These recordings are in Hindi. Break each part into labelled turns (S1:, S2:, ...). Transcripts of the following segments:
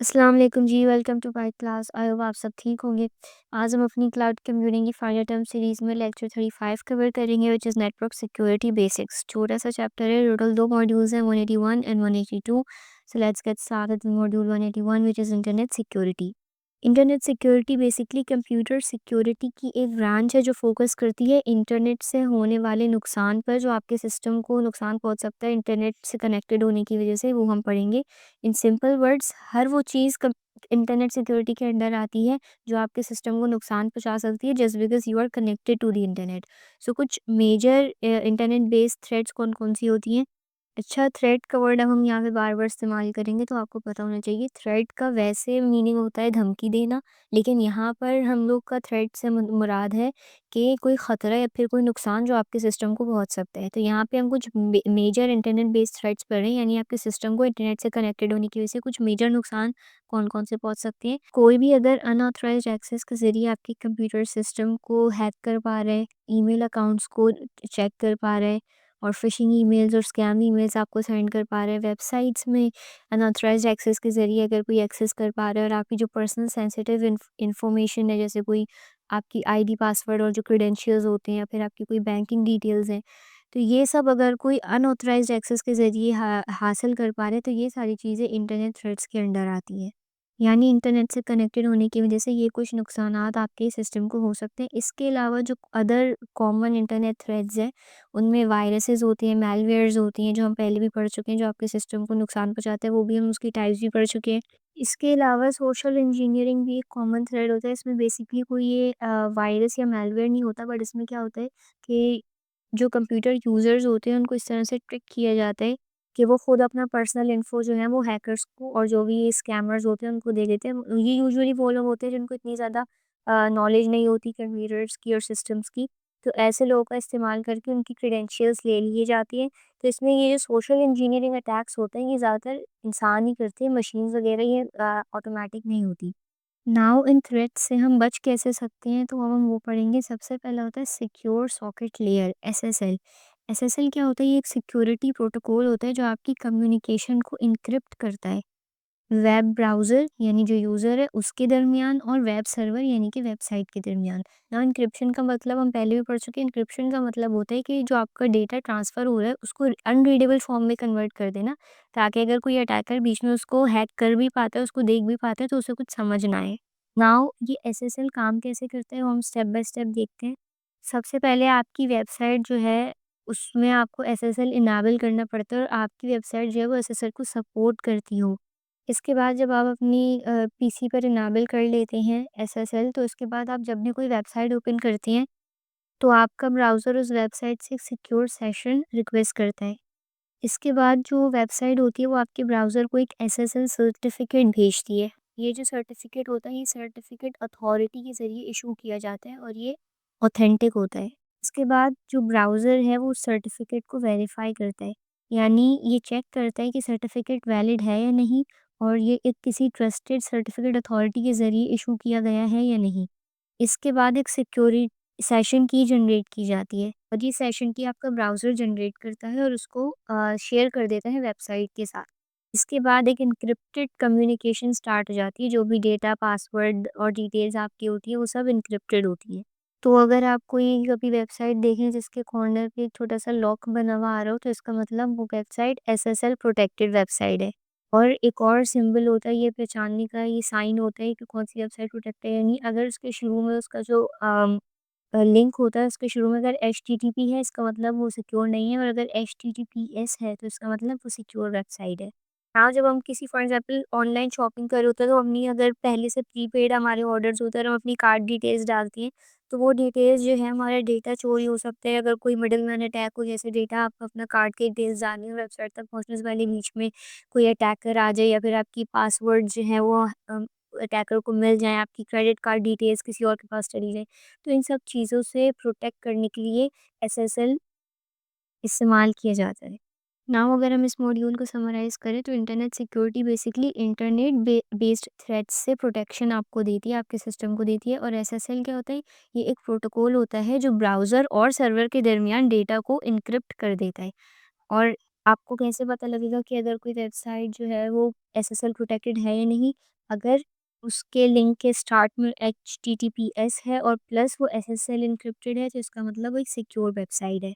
S1: अस्सलाम वालेकुम जी, welcome to my class. I hope आप सब ठीक होंगे। आज हम अपनी क्लाउड कंप्यूटिंग की फाइनल टर्म सीरीज़ में लेक्चर 35 कवर करेंगे which is network security basics. छोटा सा चैप्टर है, टोटल 2 मॉड्यूल्स हैं 181 and 182। So let's get started with module 181 which is internet security. Internet security basically computer security की एक ब्रांच है जो फोकस करती है इंटरनेट से होने वाले नुकसान पर, जो आपके सिस्टम को नुकसान पहुंच सकता है इंटरनेट से कनेक्टेड होने की वजह से, वो हम पढ़ेंगे। इन सिंपल वर्ड्स, हर वो चीज़ इंटरनेट सिक्योरिटी के अंडर आती है जो आपके सिस्टम को नुकसान पहुंचा सकती है just because you are connected to the internet. So कुछ मेजर इंटरनेट बेस्ड थ्रेट्स कौन कौन सी होती हैं। अच्छा, थ्रेट का वर्ड अब हम यहाँ पे बार-बार इस्तेमाल करेंगे तो आपको पता होना चाहिए। थ्रेट का वैसे मीनिंग होता है धमकी देना, लेकिन यहाँ पर हम लोग का थ्रेट से मुराद है कि कोई ख़तरा या फिर कोई नुकसान जो आपके सिस्टम को पहुँच सकता है। तो यहाँ पे हम कुछ मेजर इंटरनेट बेस्ड थ्रेट्स पढ़ रहे हैं, यानी आपके सिस्टम को इंटरनेट से कनेक्टेड होने की वजह से कुछ मेजर नुकसान कौन-कौन से पहुँच सकते हैं। कोई भी अगर अनऑथराइज्ड एक्सेस के ज़रिए आपके कंप्यूटर सिस्टम को हैक कर पा रहा है, ईमेल अकाउंट्स को चेक कर पा रहा है और फ़िशिंग ईमेल्स और स्कैम ईमेल्स आपको सेंड कर पा रहा है। वेबसाइट्स में अनऑथराइज्ड एक्सेस के ज़रिए अगर कोई एक्सेस कर पा रहा है और आपकी जो पर्सनल सेंसिटिव इंफॉर्मेशन है, जैसे कोई आपकी आईडी पासवर्ड और जो क्रेडेंशियल्स होते हैं या फिर आपकी कोई बैंकिंग डिटेल्स हैं, तो ये सब अगर कोई अनऑथराइज्ड एक्सेस के ज़रिए हासिल कर पा रहे हैं, तो ये सारी चीज़ें इंटरनेट थ्रेट्स के अंडर आती हैं। यानी इंटरनेट से कनेक्टेड होने की वजह से ये कुछ नुकसानात आपके सिस्टम को हो सकते हैं। इसके अलावा जो अदर कॉमन इंटरनेट थ्रेड्स हैं, उनमें वायरसेस होती हैं, मैलवेयर्स होती हैं, जो हम पहले भी पढ़ चुके हैं, जो आपके सिस्टम को नुकसान पहुँचाते हैं, वो भी हम उसकी टाइप्स भी पढ़ चुके हैं। इसके अलावा सोशल इंजीनियरिंग भी एक कॉमन थ्रेड होता है। इसमें बेसिकली कोई ये वायरस या मैलवेयर नहीं होता, बट इसमें क्या होता है कि जो कंप्यूटर यूज़र्स होते हैं, उनको इस तरह से ट्रिक किया जाता है कि वो खुद अपना पर्सनल इन्फो जो है वो हैकर्स को और जो भी ये स्कैमर्स होते हैं उनको दे देते हैं। ये यूजुअली वो लोग होते हैं जिनको इतनी ज़्यादा नॉलेज नहीं होती कंप्यूटर्स की और सिस्टम्स की। तो ऐसे लोगों का इस्तेमाल करके उनकी क्रेडेंशियल्स ले लिए जाती हैं। तो इसमें ये जो सोशल इंजीनियरिंग अटैक्स होते हैं, ये ज़्यादातर इंसान ही करते हैं, मशीन्स वगैरह ये ऑटोमेटिक नहीं होती। नाउ इन थ्रेट्स से हम बच कैसे सकते हैं, तो अब हम वो पढ़ेंगे। सबसे पहला होता है secure socket layer, SSL. SSL क्या होता है? ये एक सिक्योरिटी प्रोटोकॉल होता है जो आपकी कम्युनिकेशन को इनक्रिप्ट करता है वेब ब्राउज़र यानी जो यूज़र है उसके दरमियान और वेब सर्वर यानी कि वेबसाइट के दरमियान। ना एन्क्रिप्शन का मतलब हम पहले भी पढ़ चुके हैं। एन्क्रिप्शन का मतलब होता है कि जो आपका डेटा ट्रांसफ़र हो रहा है उसको अनरीडेबल फॉर्म में कन्वर्ट कर देना, ताकि अगर कोई अटैकर बीच में उसको हैक कर भी पाता है, उसको देख भी पाता है, तो उसे कुछ समझ ना आए। नाउ ये एसएसएल काम कैसे करता है वो हम स्टेप बाय स्टेप देखते हैं। सबसे पहले आपकी वेबसाइट जो है उसमें आपको एसएसएल इनेबल करना पड़ता है और आपकी वेबसाइट जो है वो एसएसएल को सपोर्ट करती हो। इसके बाद जब आप अपनी पीसी पर इनेबल कर लेते हैं एसएसएल, तो इसके बाद आप जब भी कोई वेबसाइट ओपन करते हैं, तो आपका ब्राउज़र उस वेबसाइट से एक सिक्योर सेशन रिक्वेस्ट करता है। इसके बाद जो वेबसाइट होती है वो आपके ब्राउज़र को एक एसएसएल सर्टिफ़िकेट भेजती है। ये जो सर्टिफ़िकेट होता है, ये सर्टिफ़िकेट अथॉरिटी के ज़रिए इशू किया जाता है और ये ऑथेंटिक होता है। इसके बाद जो ब्राउज़र है वो उस सर्टिफ़िकेट को वेरीफ़ाई करता है। यानी ये चेक करता है कि सर्टिफ़िकेट वैलिड है या नहीं, और ये एक किसी ट्रस्टेड सर्टिफ़िकेट अथॉरिटी के ज़रिए इशू किया गया है या नहीं। इसके बाद एक सिक्योरि सेशन की जनरेट की जाती है और ये सेशन की आपका ब्राउज़र जनरेट करता है और उसको शेयर कर देता है वेबसाइट के साथ। इसके बाद एक एन्क्रिप्टेड कम्युनिकेशन स्टार्ट हो जाती है, जो भी डेटा, पासवर्ड और डिटेल्स आपकी होती है वो सब एन्क्रिप्टेड होती है। तो अगर आप कोई कभी वेबसाइट देखें जिसके कॉर्नर पे एक छोटा-सा लॉक बना हुआ आ रहा हो, तो इसका मतलब वो वेबसाइट एसएसएल प्रोटेक्टेड वेबसाइट है। और एक और सिंबल होता है ये पहचानने का, ये साइन होता है कि कौन सी वेबसाइट प्रोटेक्टेड है, यानी अगर उसके शुरू में उसका जो लिंक होता है उसके शुरू में अगर एचटीटीपी है, इसका मतलब वो सिक्योर नहीं है, और अगर एचटीटीपीएस है तो इसका मतलब वो सिक्योर वेबसाइट है। हाँ, जब हम किसी फॉर एग्जांपल ऑनलाइन शॉपिंग कर रहे होते हैं तो अपनी अगर पहले से प्रीपेड हमारे ऑर्डर्स होते हैं और हम अपनी कार्ड डिटेल्स डालती हैं, तो वो डिटेल्स जो है हमारा डेटा चोरी हो सकता है। अगर कोई मिडलमैन अटैक हो, जैसे डेटा आप अपना कार्ड के डिटेल्स डालनी है वेबसाइट तक पहुँचने से पहले बीच में कोई अटैकर आ जाए, या फिर आपकी पासवर्ड जो है वो अटैकर को मिल जाए, आपकी क्रेडिट कार्ड डिटेल्स किसी और के पास चली जाए। तो इन सब चीज़ों से प्रोटेक्ट करने के लिए एसएसएल इस्तेमाल किया जाता है। नाउ अगर हम इस मॉड्यूल को समराइज़ करें, तो internet security basically internet based threats से प्रोटेक्शन आपको देती है, आपके सिस्टम को देती है। और एसएसएल क्या होता है? ये एक प्रोटोकॉल होता है जो ब्राउज़र और सर्वर के दरमियान डेटा को एन्क्रिप्ट कर देता है। और आपको कैसे पता लगेगा कि अगर कोई वेबसाइट जो है वो एसएसएल प्रोटेक्टेड है या नहीं? अगर उसके लिंक के स्टार्ट में एचटीटीपीएस है और प्लस वो एसएसएल एन्क्रिप्टेड है, तो इसका मतलब वो एक सिक्योर वेबसाइट है।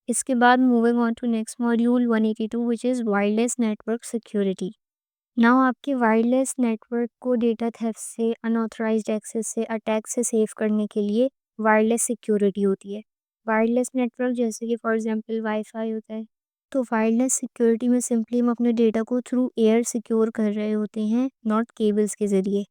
S1: इसके बाद moving on to next module 182 which is wireless network security. Now आपके वायरलेस नेटवर्क को डेटा थेफ्ट से, अनऑथराइज्ड एक्सेस से, अटैक से सेव करने के लिए वायरलेस सिक्योरिटी होती है। वायरलेस नेटवर्क जैसे कि फॉर एग्जांपल वाईफाई होता है। तो वायरलेस सिक्योरिटी में सिंपली हम अपने डेटा को थ्रू एयर सिक्योर कर रहे होते हैं, नॉट केबल्स के ज़रिए।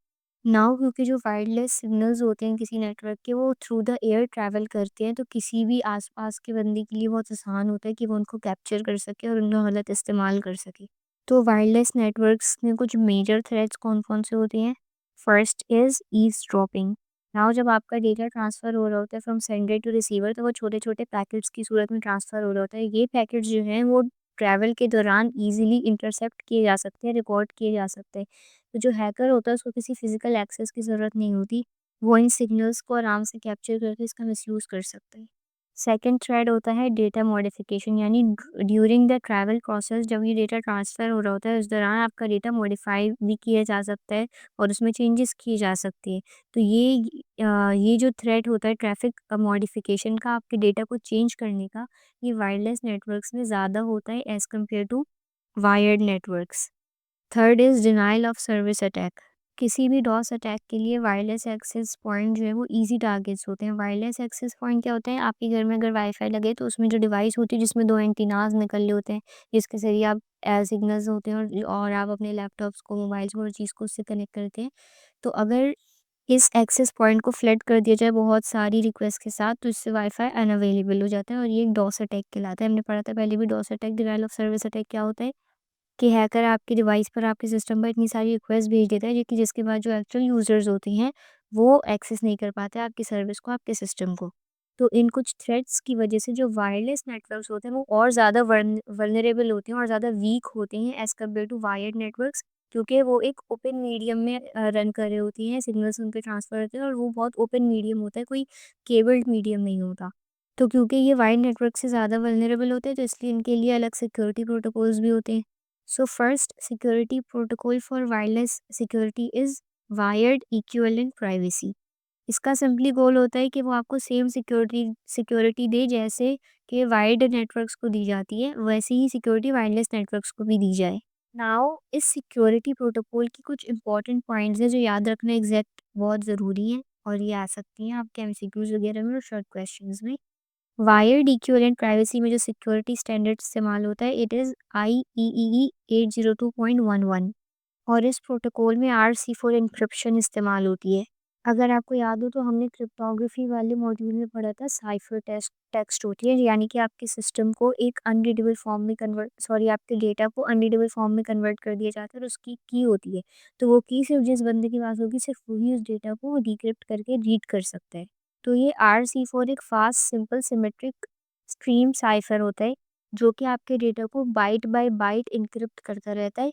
S1: नाउ क्योंकि जो वायरलेस सिग्नल्स होते हैं किसी नेटवर्क के वो थ्रू द एयर ट्रैवल करते हैं, तो किसी भी आसपास के बंदे के लिए बहुत आसान होता है कि वो उनको कैप्चर कर सके और उनका गलत इस्तेमाल कर सके। तो वायरलेस नेटवर्क्स में कुछ मेजर थ्रेट्स कौन-कौन से होते हैं? First is ईज़ड्रॉपिंग। नाउ जब आपका डेटा ट्रांसफ़र हो रहा होता है फ्रॉम सेंडर टू रिसीवर, तो वो छोटे-छोटे पैकेट्स की सूरत में ट्रांसफ़र हो रहा होता है। ये पैकेट्स जो हैं वो ट्रैवल के दौरान ईज़िली इंटरसेप्ट किए जा सकते हैं, रिकॉर्ड किए जा सकते हैं। तो जो हैकर होता है उसको किसी फ़िज़िकल एक्सेस की ज़रूरत नहीं होती। वो इन सिग्नल्स को आराम से कैप्चर करके इसका मिसयूज़ कर सकता है। सेकंड थ्रेड होता है डेटा मॉडिफिकेशन, यानी ड्यूरिंग द ट्रैवल प्रोसेस जब ये डेटा ट्रांसफ़र हो रहा होता है उस दौरान आपका डेटा मॉडिफाई भी किया जा सकता है और उसमें चेंजेस की जा सकती है। तो ये जो थ्रेड होता है ट्रैफिक मॉडिफिकेशन का, आपके डेटा को चेंज करने का, ये वायरलेस नेटवर्क्स में ज़्यादा होता है as compare to wired networks. Third is denial of service attack. किसी भी डॉस अटैक के लिए वायरलेस एक्सेस पॉइंट जो है वो ईज़ी टारगेट्स होते हैं। वायरलेस एक्सेस पॉइंट क्या होते हैं? आपके घर में अगर वाईफ़ाई लगे तो उसमें जो डिवाइस होती है जिसमें 2 एंटीनाज़ निकले होते हैं, जिसके ज़रिए आप सिग्नल्स होते हैं और आप अपने लैपटॉप्स को, मोबाइल्स को, हर चीज़ को उससे कनेक्ट करते हैं। तो अगर इस एक्सेस पॉइंट को फ्लड कर दिया जाए बहुत सारी रिक्वेस्ट के साथ, तो इससे वाईफ़ाई अनअवेलेबल हो जाता है और ये एक डॉस अटैक कहलाता है। हमने पढ़ा था पहले भी DoS attack, denial of service attack क्या होता है? कि हैकर आपके डिवाइस पर, आपके सिस्टम पर इतनी सारी रिक्वेस्ट भेज देता है कि जिसके बाद जो एक्चुअल यूज़र्स होते हैं, वो एक्सेस नहीं कर पाते आपकी सर्विस को, आपके सिस्टम को। तो इन कुछ थ्रेट्स की वजह से जो वायरलेस नेटवर्क्स होते हैं, वो और ज़्यादा वल्नरेबल होते हैं और ज़्यादा वीक होते हैं as compare to wired networks, क्योंकि वो एक ओपन मीडियम में रन कर रहे होती हैं, सिग्नल्स उनके ट्रांसफ़र होते हैं और वो बहुत ओपन मीडियम होता है, कोई केबल्ड मीडियम नहीं होता। तो क्योंकि ये वायर्ड नेटवर्क से ज़्यादा वल्नरेबल होते हैं, तो इसलिए इनके लिए अलग सिक्योरिटी प्रोटोकॉल्स भी होते हैं। So first security protocol for wireless security is wired equivalent privacy। इसका सिंपली गोल होता है कि वो आपको सेम सिक्योरिटी सिक्योरिटी दे जैसे कि वायर्ड नेटवर्क्स को दी जाती है, वैसी ही सिक्योरिटी वायरलेस नेटवर्क्स को भी दी जाए। नाउ इस सिक्योरिटी प्रोटोकॉल की कुछ इंपॉर्टेंट पॉइंट्स हैं जो याद रखना एग्जैक्ट बहुत ज़रूरी है और ये आ सकती हैं आपके एमसीक्यूज वगैरह में और शॉर्ट क्वेश्चंस में। वायर्ड इक्विवेलेंट प्राइवेसी में जो सिक्योरिटी स्टैंडर्ड इस्तेमाल होता है इट इज़ IEEE 802.11 और इस प्रोटोकॉल में RC4 एन्क्रिप्शन इस्तेमाल होती है। अगर आपको याद हो तो हमने क्रिप्टोग्राफी वाले मॉड्यूल में पढ़ा था साइफर टेक्स्ट होती है, यानी कि आपके सिस्टम को एक अनरीडेबल फॉर्म में कन्वर्ट सॉरी आपके डेटा को अनरीडेबल फॉर्म में कन्वर्ट कर दिया जाता है और उसकी की होती है। तो वो की सिर्फ जिस बंदे के पास होगी सिर्फ वही उस डेटा को डिक्रिप्ट करके रीड कर सकता है। तो ये RC4 एक fast simple symmetric stream cipher होता है जो कि आपके डेटा को बाइट बाय बाइट इनक्रिप्ट करता रहता है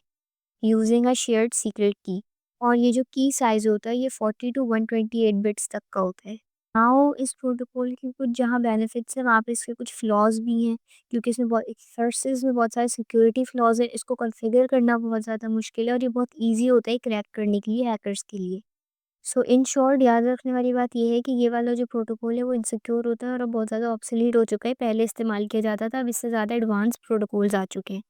S1: यूजिंग अ शेयर्ड सीक्रेट की। और ये जो की साइज़ होता है ये 40 टू 128 बिट्स तक का होता है। नाउ इस प्रोटोकॉल के कुछ जहाँ बेनिफिट्स हैं वहाँ पे इसके कुछ फ्लॉज़ भी हैं, क्योंकि इसमें बहुत फर्स्ट इसमें बहुत सारे सिक्योरिटी फ्लॉज़ हैं, इसको कॉन्फ़िगर करना बहुत ज़्यादा मुश्किल है और ये बहुत ईज़ी होता है क्रैक करने के लिए हैकर्स के लिए। सो इन शॉर्ट याद रखने वाली बात ये है कि ये वाला जो प्रोटोकॉल है वो इनसिक्योर होता है और अब बहुत ज़्यादा ऑब्सोलीट हो चुका है। पहले इस्तेमाल किया जाता था, अब इससे ज़्यादा एडवांस प्रोटोकॉल्स आ चुके हैं।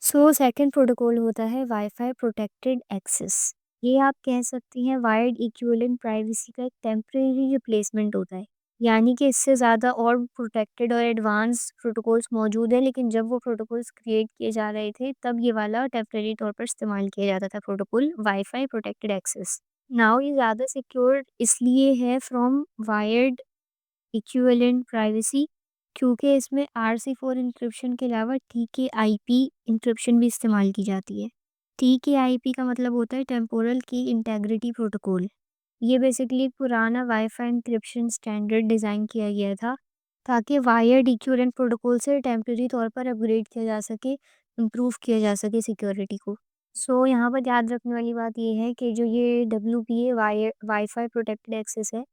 S1: सो सेकंड प्रोटोकॉल होता है वाईफाई प्रोटेक्टेड एक्सेस। ये आप कह सकती हैं वायर्ड इक्विवेलेंट प्राइवेसी का एक टेम्परेरी रिप्लेसमेंट होता है। यानी कि इससे ज़्यादा और प्रोटेक्टेड और एडवांस प्रोटोकॉल्स मौजूद हैं, लेकिन जब वो प्रोटोकॉल्स क्रिएट किए जा रहे थे तब ये वाला टेम्परेरी तौर पर इस्तेमाल किया जाता था protocol WiFi protected access. Now ये ज़्यादा सिक्योर इसलिए है फ्रॉम वायर्ड इक्विवेलेंट प्राइवेसी, क्योंकि इसमें RC4 एन्क्रिप्शन के अलावा TKIP एन्क्रिप्शन भी इस्तेमाल की जाती है। TKIP का मतलब होता है टेम्पोरल की इंटेग्रिटी प्रोटोकॉल। ये बेसिकली एक पुराना वाईफाई एन्क्रिप्शन स्टैंडर्ड डिज़ाइन किया गया था ताकि वायर्ड इक्विवेलेंट प्रोटोकॉल से टेम्परेरी तौर पर अपग्रेड किया जा सके, इम्प्रूव किया जा सके सिक्योरिटी को। सो यहाँ पर याद रखने वाली बात ये है कि जो ये WPA वाईफाई प्रोटेक्टेड एक्सेस है,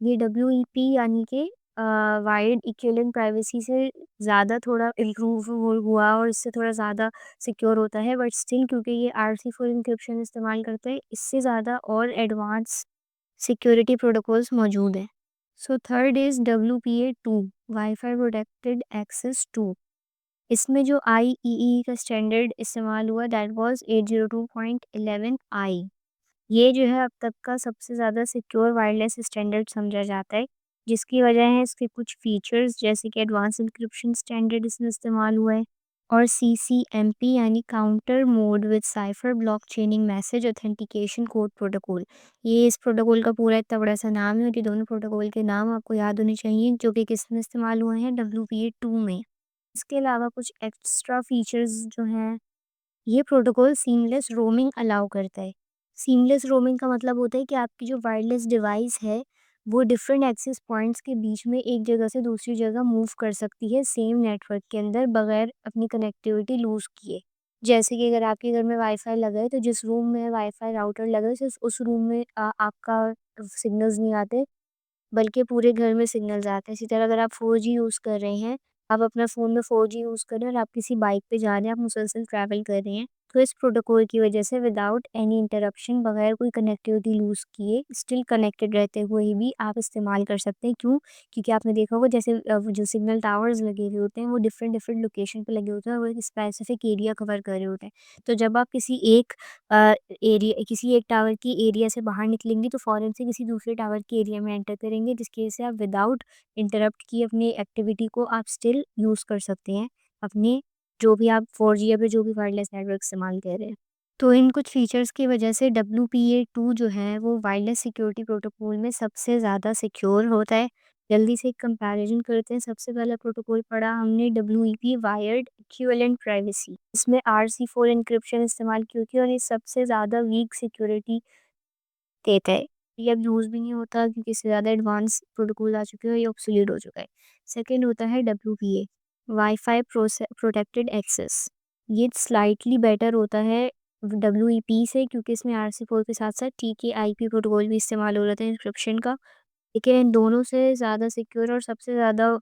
S1: ये WEP यानी कि वाइड इक्विवेलेंट प्राइवेसी से ज़्यादा थोड़ा इम्प्रूव हुआ और इससे थोड़ा ज़्यादा सिक्योर होता है, बट स्टिल क्योंकि ये RC4 एन्क्रिप्शन इस्तेमाल करता है, इससे ज़्यादा और एडवांस सिक्योरिटी प्रोटोकॉल्स मौजूद हैं। So third is WPA2 WiFi protected access 2। इसमें जो IEEE का स्टैंडर्ड इस्तेमाल हुआ दैट वाज़ 802.11i। ये जो है अब तक का सबसे ज़्यादा सिक्योर वायरलेस स्टैंडर्ड समझा जाता है, जिसकी वजह है इसके कुछ फीचर्स जैसे कि एडवांस एन्क्रिप्शन स्टैंडर्ड इसमें इस्तेमाल हुआ है और CCMP यानी counter mode with cipher block chaining message authentication code protocol. ये इस प्रोटोकॉल का पूरा इतना बड़ा सा नाम है और ये दोनों प्रोटोकॉल के नाम आपको याद होने चाहिए जो कि किस में इस्तेमाल हुए हैं WPA2 में। इसके अलावा कुछ एक्स्ट्रा फीचर्स जो हैं, ये प्रोटोकॉल सीमलेस रोमिंग अलाउ करता है। सीमलेस रोमिंग का मतलब होता है कि आपकी जो वायरलेस डिवाइस है, वो डिफरेंट एक्सेस पॉइंट्स के बीच में एक जगह से दूसरी जगह मूव कर सकती है सेम नेटवर्क के अंदर बगैर अपनी कनेक्टिविटी लूज़ किए। जैसे कि अगर आपके घर में वाईफ़ाई लगा है, तो जिस रूम में वाईफ़ाई राउटर लगा है, सिर्फ़ उस रूम में आपका सिग्नल्स नहीं आते, बल्कि पूरे घर में सिग्नल्स आते हैं। इसी तरह अगर आप 4G यूज़ कर रहे हैं, आप अपना फ़ोन में 4G यूज़ कर रहे हैं और आप किसी बाइक पे जा रहे हैं, आप मुसलसल ट्रैवल कर रहे हैं, तो इस प्रोटोकॉल की वजह से विदाउट एनी इंटरप्शन बगैर कोई कनेक्टिविटी लूज़ किए स्टिल कनेक्टेड रहते हुए भी आप इस्तेमाल कर सकते हैं। क्यों? क्योंकि आपने देखा होगा जैसे वो जो सिग्नल टावर्स लगे हुए होते हैं वो डिफरेंट डिफरेंट लोकेशन पे लगे होते हैं और वो एक स्पेसिफिक एरिया कवर कर रहे होते हैं। तो जब आप किसी एक टावर की एरिया से बाहर निकलेंगे तो फ़ौरन से किसी दूसरे टावर के एरिया में एंटर करेंगे, जिसकी वजह से आप विदाउट इंटरप्ट किए अपनी एक्टिविटी को आप स्टिल यूज़ कर सकते हैं, अपने जो भी आप 4G या फिर जो भी वायरलेस नेटवर्क इस्तेमाल कर रहे हैं। तो इन कुछ फीचर्स की वजह से WPA2 जो है वो वायरलेस सिक्योरिटी प्रोटोकॉल में सबसे ज़्यादा सिक्योर होता है। जल्दी से एक कंपैरिजन करते हैं। सबसे पहला प्रोटोकॉल पढ़ा हमने WEP वायर्ड इक्विवेलेंट प्राइवेसी। इसमें RC4 एन्क्रिप्शन इस्तेमाल की होती है और ये सबसे ज़्यादा वीक सिक्योरिटी देता है। ये अब यूज़ भी नहीं होता क्योंकि इससे ज़्यादा एडवांस प्रोटोकॉल आ चुके हैं, ये ऑब्सोलीट हो चुका है। सेकंड होता है WPA वाईफाई प्रोटेक्टेड एक्सेस। ये स्लाइटली बेटर होता है WEP से क्योंकि इसमें RC4 के साथ-साथ TKIP प्रोटोकॉल भी इस्तेमाल हो रहा था एन्क्रिप्शन का। लेकिन इन दोनों से ज़्यादा सिक्योर और सबसे ज़्यादा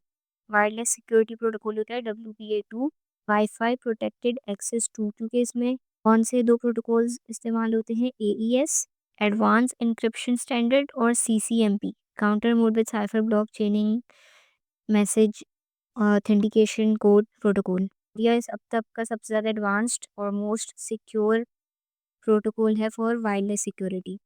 S1: वायरलेस सिक्योरिटी प्रोटोकॉल होता है WPA2 वाईफाई प्रोटेक्टेड एक्सेस 2 क्योंकि इसमें कौन से 2 प्रोटोकॉल्स इस्तेमाल होते हैं AES एडवांस एन्क्रिप्शन स्टैंडर्ड और CCMP counter mode with cipher block चेनिंग message authentication code protocol. यह इस अब तक का सबसे ज़्यादा एडवांस्ड और मोस्ट सिक्योर प्रोटोकॉल है फॉर वायरलेस सिक्योरिटी।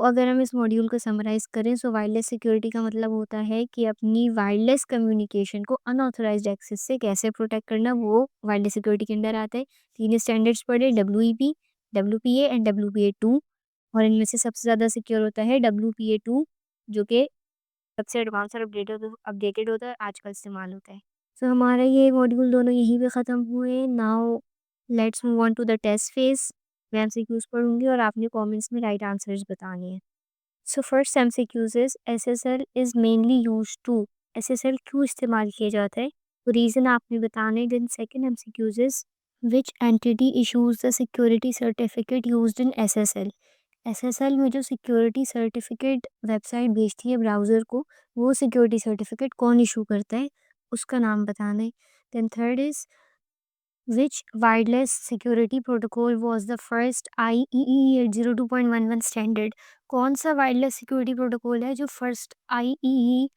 S1: अगर हम इस मॉड्यूल को समराइज़ करें वायरलेस सिक्योरिटी का मतलब होता है कि अपनी वायरलेस कम्युनिकेशन को अनऑथराइज्ड एक्सेस से कैसे प्रोटेक्ट करना वो वायरलेस सिक्योरिटी के अंदर आता है। 3 स्टैंडर्ड्स पढ़े WEP, WPA एंड WPA2 और इनमें से सबसे ज़्यादा सिक्योर होता है WPA2 जो कि सबसे एडवांस और अपडेटेड होता है, आजकल इस्तेमाल होता है। हमारा ये मॉड्यूल दोनों यहीं पे ख़त्म हुए। Now let's move on to the test phase. मैं एमसीक्यूज़ पढ़ूँगी और आपने कमेंट्स में राइट आंसर्स बताने हैं। First MCQs is SSL is mainly used to SSL क्यों इस्तेमाल किया जाता है? तो रीज़न आपने बताना है। Then second MCQs is which entity issues the security certificate used in SSL? SSL में जो सिक्योरिटी सर्टिफिकेट वेबसाइट भेजती है ब्राउज़र को, वो सिक्योरिटी सर्टिफिकेट कौन इशू करता है, उसका नाम बताना है। Then third is which wireless security protocol was the first IEEE 802.11 standard? कौन सा वायरलेस सिक्योरिटी प्रोटोकॉल है जो फर्स्ट IEEE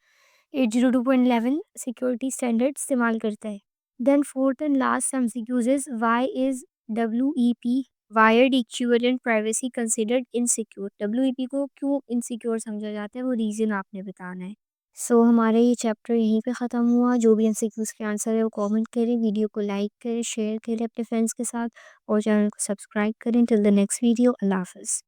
S1: 802.11 सिक्योरिटी स्टैंडर्ड इस्तेमाल करता है? Then fourth and last MCQs is why is WEP wired equivalent privacy considered insecure? WEP को क्यों इनसिक्योर समझा जाता है वो रीज़न आपने बताना है। हमारा ये चैप्टर यहीं पे ख़त्म हुआ। जो भी एमसीक्यूज़ के आंसर है वो कमेंट करें, वीडियो को लाइक करें, शेयर करें अपने फ्रेंड्स के साथ और चैनल को सब्सक्राइब करें। टिल द नेक्स्ट वीडियो, अल्लाह हाफ़िज़।